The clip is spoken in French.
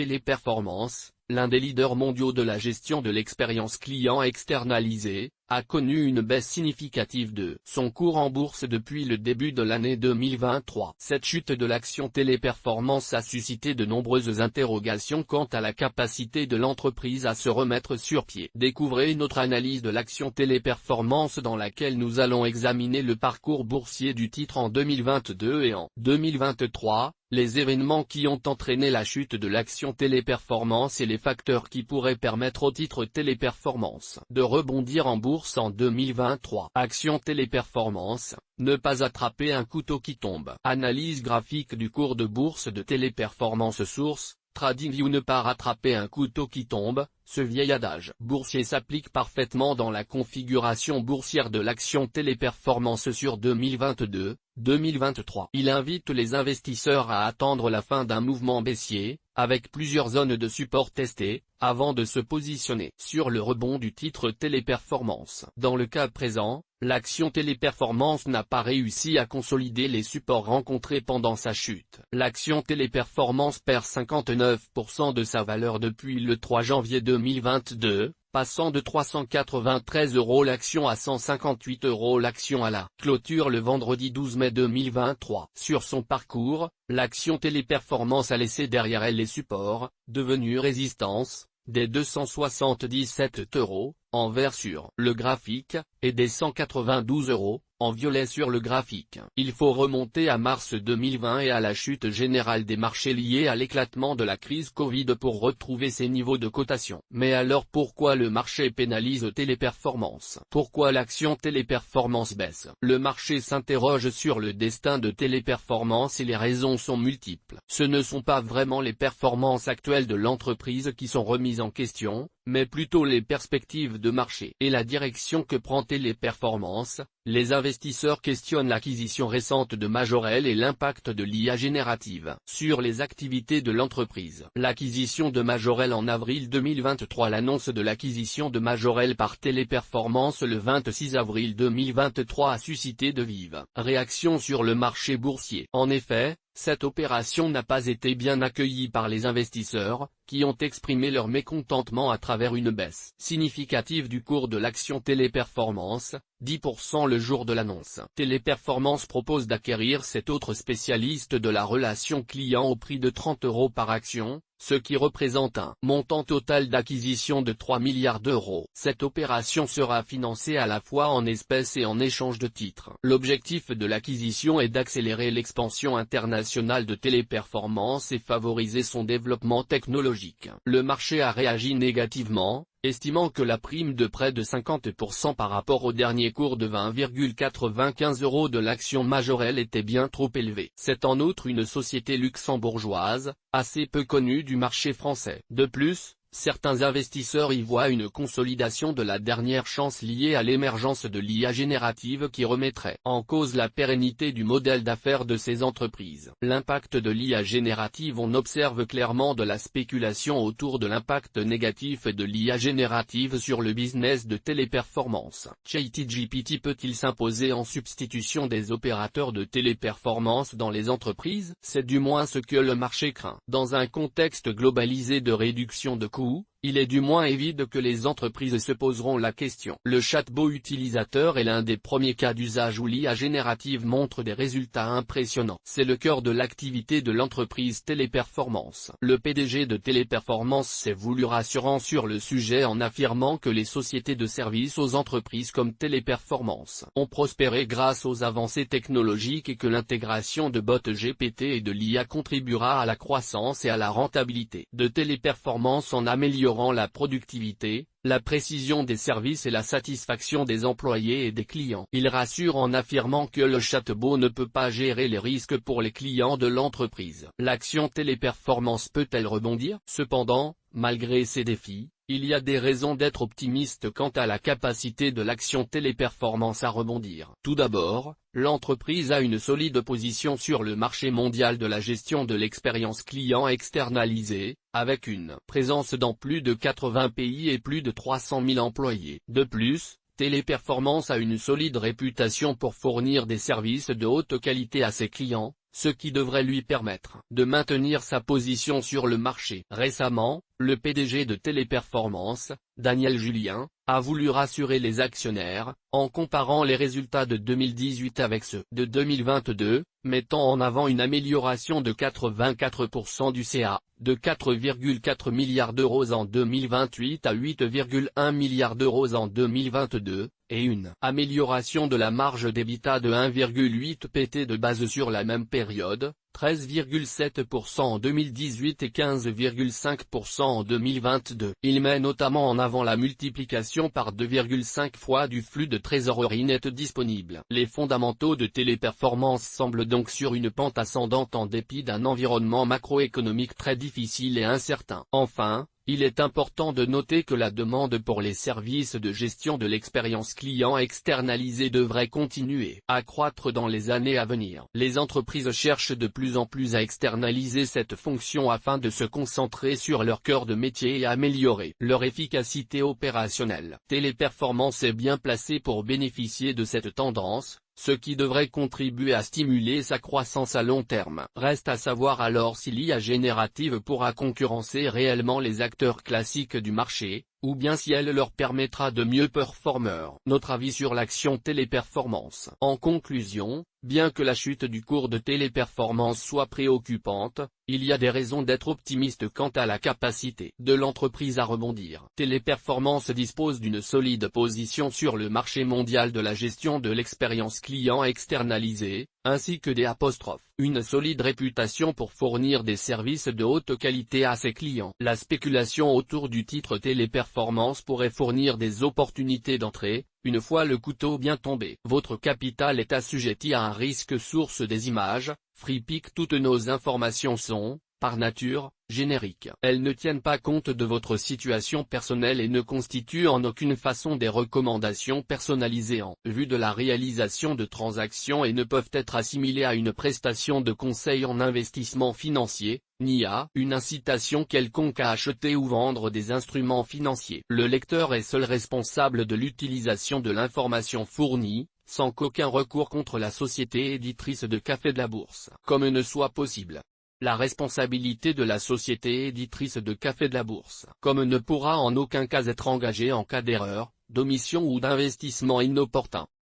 Téléperformance, l'un des leaders mondiaux de la gestion de l'expérience client externalisée, a connu une baisse significative de son cours en bourse depuis le début de l'année 2023. Cette chute de l'action Téléperformance a suscité de nombreuses interrogations quant à la capacité de l'entreprise à se remettre sur pied. Découvrez notre analyse de l'action Téléperformance dans laquelle nous allons examiner le parcours boursier du titre en 2022 et en 2023. Les événements qui ont entraîné la chute de l'action Téléperformance et les facteurs qui pourraient permettre au titre Téléperformance de rebondir en bourse en 2023. Action Téléperformance, ne pas attraper un couteau qui tombe. Analyse graphique du cours de bourse de Téléperformance. Source, TradingView. Ne pas rattraper un couteau qui tombe, ce vieil adage boursier s'applique parfaitement dans la configuration boursière de l'action Téléperformance sur 2022-2023. Il invite les investisseurs à attendre la fin d'un mouvement baissier, avec plusieurs zones de support testées, avant de se positionner sur le rebond du titre Téléperformance. Dans le cas présent, l'action Téléperformance n'a pas réussi à consolider les supports rencontrés pendant sa chute. L'action Téléperformance perd 59% de sa valeur depuis le 3 janvier 2022, passant de 393 € l'action à 158 € l'action à la clôture le vendredi 12 mai 2023. Sur son parcours, l'action Téléperformance a laissé derrière elle les supports, devenus résistance, des 277 € en vert sur le graphique, et des 192 € en violet sur le graphique. Il faut remonter à mars 2020 et à la chute générale des marchés liée à l'éclatement de la crise Covid pour retrouver ces niveaux de cotation. Mais alors pourquoi le marché pénalise Téléperformance? Pourquoi l'action Téléperformance baisse? Le marché s'interroge sur le destin de Téléperformance et les raisons sont multiples. Ce ne sont pas vraiment les performances actuelles de l'entreprise qui sont remises en question, mais plutôt les perspectives de marché et la direction que prend Téléperformance. Les investisseurs questionnent l'acquisition récente de Majorel et l'impact de l'IA générative sur les activités de l'entreprise. L'acquisition de Majorel en avril 2023. L'annonce de l'acquisition de Majorel par Téléperformance le 26 avril 2023 a suscité de vives réactions sur le marché boursier. En effet, cette opération n'a pas été bien accueillie par les investisseurs, qui ont exprimé leur mécontentement à travers une baisse significative du cours de l'action Téléperformance, 10% le jour de l'annonce. Téléperformance propose d'acquérir cet autre spécialiste de la relation client au prix de 30 € par action, ce qui représente un montant total d'acquisition de 3 milliards d'euros. Cette opération sera financée à la fois en espèces et en échange de titres. L'objectif de l'acquisition est d'accélérer l'expansion internationale de Téléperformance et favoriser son développement technologique. Le marché a réagi négativement, estimant que la prime de près de 50% par rapport au dernier cours de 20,95 € de l'action Majorel était bien trop élevée. C'est en outre une société luxembourgeoise, assez peu connue du marché français. De plus, certains investisseurs y voient une consolidation de la dernière chance liée à l'émergence de l'IA générative qui remettrait en cause la pérennité du modèle d'affaires de ces entreprises. L'impact de l'IA générative. On observe clairement de la spéculation autour de l'impact négatif de l'IA générative sur le business de Téléperformance. ChatGPT peut-il s'imposer en substitution des opérateurs de téléperformance dans les entreprises? C'est du moins ce que le marché craint. Dans un contexte globalisé de réduction de coûts, il est du moins évident que les entreprises se poseront la question. Le chatbot utilisateur est l'un des premiers cas d'usage où l'IA générative montre des résultats impressionnants. C'est le cœur de l'activité de l'entreprise Téléperformance. Le PDG de Téléperformance s'est voulu rassurant sur le sujet en affirmant que les sociétés de services aux entreprises comme Téléperformance ont prospéré grâce aux avancées technologiques et que l'intégration de bots GPT et de l'IA contribuera à la croissance et à la rentabilité de Téléperformance en améliorant la productivité, la précision des services et la satisfaction des employés et des clients. Il rassure en affirmant que le chatbot ne peut pas gérer les risques pour les clients de l'entreprise. L'action Téléperformance peut-elle rebondir? Cependant, malgré ces défis, il y a des raisons d'être optimiste quant à la capacité de l'action Téléperformance à rebondir. Tout d'abord, l'entreprise a une solide position sur le marché mondial de la gestion de l'expérience client externalisée, avec une présence dans plus de 80 pays et plus de 300 000 employés. De plus, Téléperformance a une solide réputation pour fournir des services de haute qualité à ses clients, ce qui devrait lui permettre de maintenir sa position sur le marché. Récemment, le PDG de Téléperformance, Daniel Julien, a voulu rassurer les actionnaires, en comparant les résultats de 2018 avec ceux de 2022, mettant en avant une amélioration de 84% du CA, de 4,4 milliards d'euros en 2028 à 8,1 milliards d'euros en 2022, et une amélioration de la marge d'EBITDA de 1,8 pt de base sur la même période, 13,7% en 2018 et 15,5% en 2022. Il met notamment en avant la multiplication par 2,5 fois du flux de trésorerie net disponible. Les fondamentaux de Téléperformance semblent donc sur une pente ascendante en dépit d'un environnement macroéconomique très difficile et incertain. Enfin, il est important de noter que la demande pour les services de gestion de l'expérience client externalisée devrait continuer à croître dans les années à venir. Les entreprises cherchent de plus en plus à externaliser cette fonction afin de se concentrer sur leur cœur de métier et améliorer leur efficacité opérationnelle. Téléperformance est bien placée pour bénéficier de cette tendance, ce qui devrait contribuer à stimuler sa croissance à long terme. Reste à savoir alors si l'IA générative pourra concurrencer réellement les acteurs classiques du marché, ou bien si elle leur permettra de mieux performer. Notre avis sur l'action Téléperformance. En conclusion, bien que la chute du cours de Téléperformance soit préoccupante, il y a des raisons d'être optimiste quant à la capacité de l'entreprise à rebondir. Téléperformance dispose d'une solide position sur le marché mondial de la gestion de l'expérience client externalisée, ainsi que une solide réputation pour fournir des services de haute qualité à ses clients. La spéculation autour du titre Téléperformance pourrait fournir des opportunités d'entrée, une fois le couteau bien tombé. Votre capital est assujetti à un risque source des images, FreePic. Toutes nos informations sont, par nature, génériques. Elles ne tiennent pas compte de votre situation personnelle et ne constituent en aucune façon des recommandations personnalisées en vue de la réalisation de transactions et ne peuvent être assimilées à une prestation de conseil en investissement financier, ni à une incitation quelconque à acheter ou vendre des instruments financiers. Le lecteur est seul responsable de l'utilisation de l'information fournie, sans qu'aucun recours contre la société éditrice de Café de la Bourse ne soit possible. La responsabilité de la société éditrice de Café de la Bourse ne pourra en aucun cas être engagée en cas d'erreur, d'omission ou d'investissement inopportun.